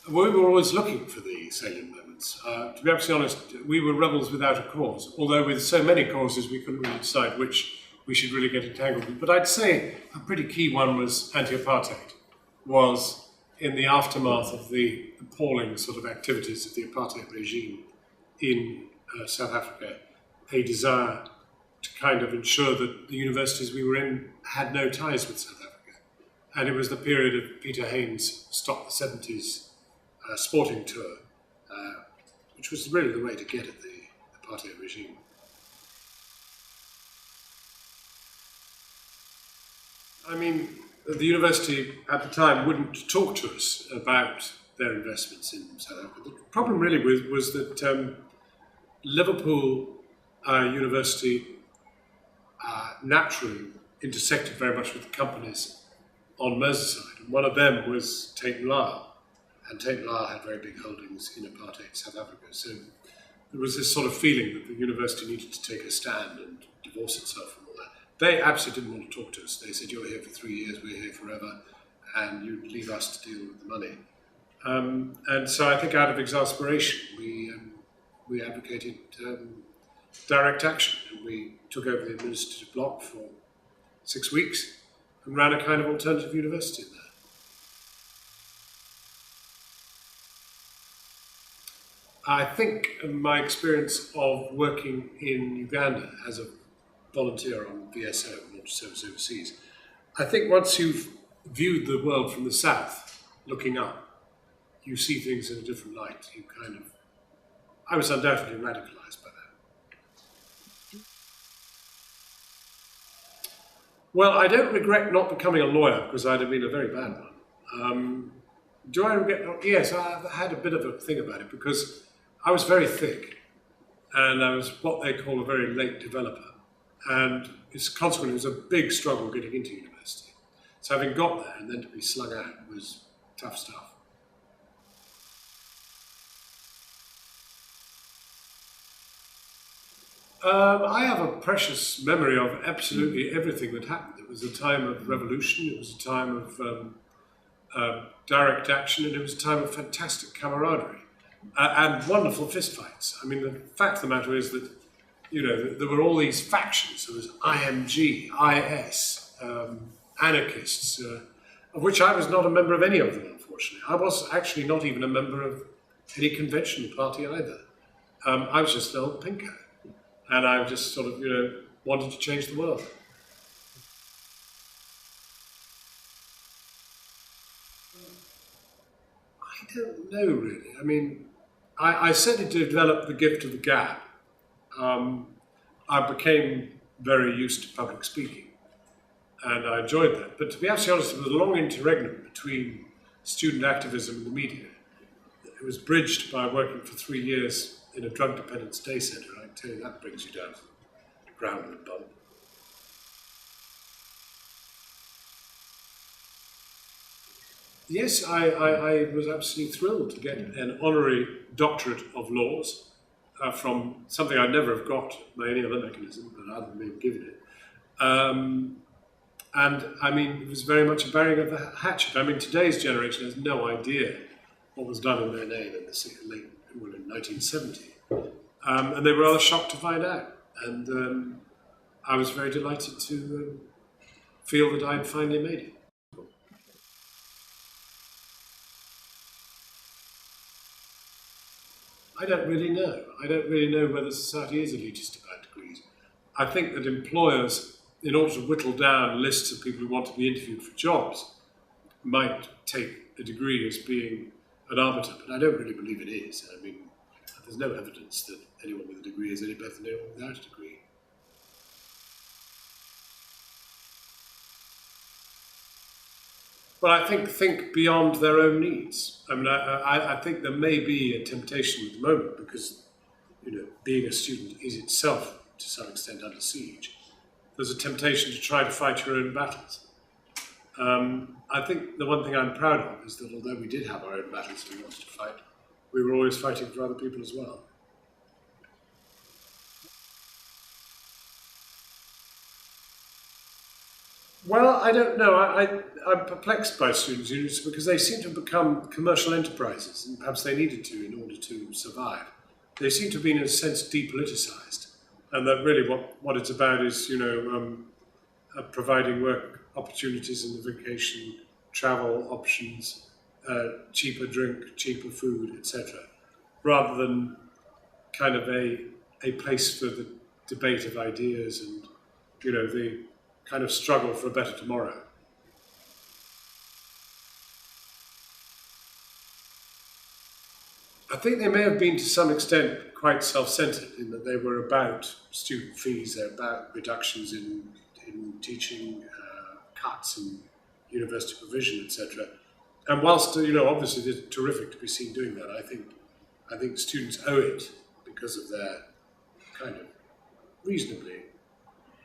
We were always looking for the salient moments. To be absolutely honest, we were rebels without a cause, although with so many causes we couldn't really decide which we should really get entangled with. But I'd say a pretty key one was anti-apartheid, was in the aftermath of the appalling sort of activities of the apartheid regime in South Africa, a desire to kind of ensure that the universities we were in had no ties with South Africa. And it was the period of Peter Haines' Stop the 70s sporting tour, which was really the way to get at the apartheid regime. I mean, the university at the time wouldn't talk to us about their investments in South Africa. The problem really was that Liverpool University naturally intersected very much with the companies on Merseyside. And one of them was Tate & Lyle. And Tate & Lyle had very big holdings in apartheid South Africa. So there was this sort of feeling that the university needed to take a stand and divorce itself from all that. They absolutely didn't want to talk to us. They said, you're here for 3 years, we're here forever, and you leave us to deal with the money. And so I think out of exasperation, we advocated direct action. And we took over the administrative block for 6 weeks and ran a kind of alternative university there. I think my experience of working in Uganda as a volunteer on VSO, Volunteer Service Overseas, I think once you've viewed the world from the south, looking up, you see things in a different light. You kind of, I was undoubtedly radicalized by that. Well, I don't regret not becoming a lawyer because I'd have been a very bad one. Do I regret? Yes, I had a bit of a thing about it because I was very thick and I was what they call a very late developer. And consequently, it was a big struggle getting into university. So having got there and then to be slung out was tough stuff. I have a precious memory of absolutely everything that happened. It was a time of revolution, it was a time of direct action, and it was a time of fantastic camaraderie and wonderful fistfights. I mean, the fact of the matter is that, you know, there were all these factions. There was IMG, IS, anarchists, of which I was not a member of any of them, unfortunately. I was actually not even a member of any conventional party either. I was just an old pinko. And I just sort of, you know, wanted to change the world. I don't know, really. I mean, I certainly developed the gift of the gab. I became very used to public speaking, and I enjoyed that. But to be absolutely honest, there was a long interregnum between student activism and the media. It was bridged by working for 3 years in a drug dependence day centre. I can tell you that brings you down to the ground with a bump. Yes, I was absolutely thrilled to get an honorary doctorate of laws from something I'd never have got by any other mechanism, but other than being given it. And I mean, it was very much a burying of the hatchet. I mean, today's generation has no idea what was done in their name in in 1970. And they were rather shocked to find out. And I was very delighted to feel that I'd finally made it. I don't really know. I don't really know whether society is elitist about degrees. I think that employers, in order to whittle down lists of people who want to be interviewed for jobs, might take a degree as being an arbiter, but I don't really believe it is. I mean, there's no evidence that anyone with a degree is any better than anyone without a degree. Well, I think beyond their own needs. I mean, I think there may be a temptation at the moment because, you know, being a student is itself, to some extent, under siege. There's a temptation to try to fight your own battles. I think the one thing I'm proud of is that although we did have our own battles we wanted to fight, we were always fighting for other people as well. Well, I don't know. I'm perplexed by students' unions because they seem to have become commercial enterprises, and perhaps they needed to in order to survive. They seem to have been, in a sense, depoliticised, and that really what it's about is, providing work opportunities in the vacation, travel options, cheaper drink, cheaper food, etc., rather than kind of a place for the debate of ideas and, the kind of struggle for a better tomorrow. I think they may have been to some extent quite self-centered in that they were about student fees, they're about reductions in teaching, cuts in university provision, etc. And whilst, obviously it's terrific to be seen doing that, I think students owe it because of their kind of reasonably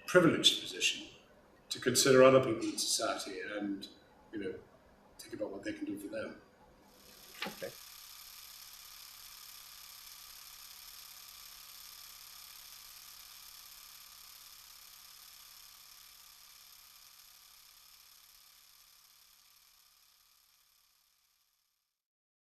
privileged position to consider other people in society and, think about what they can do for them.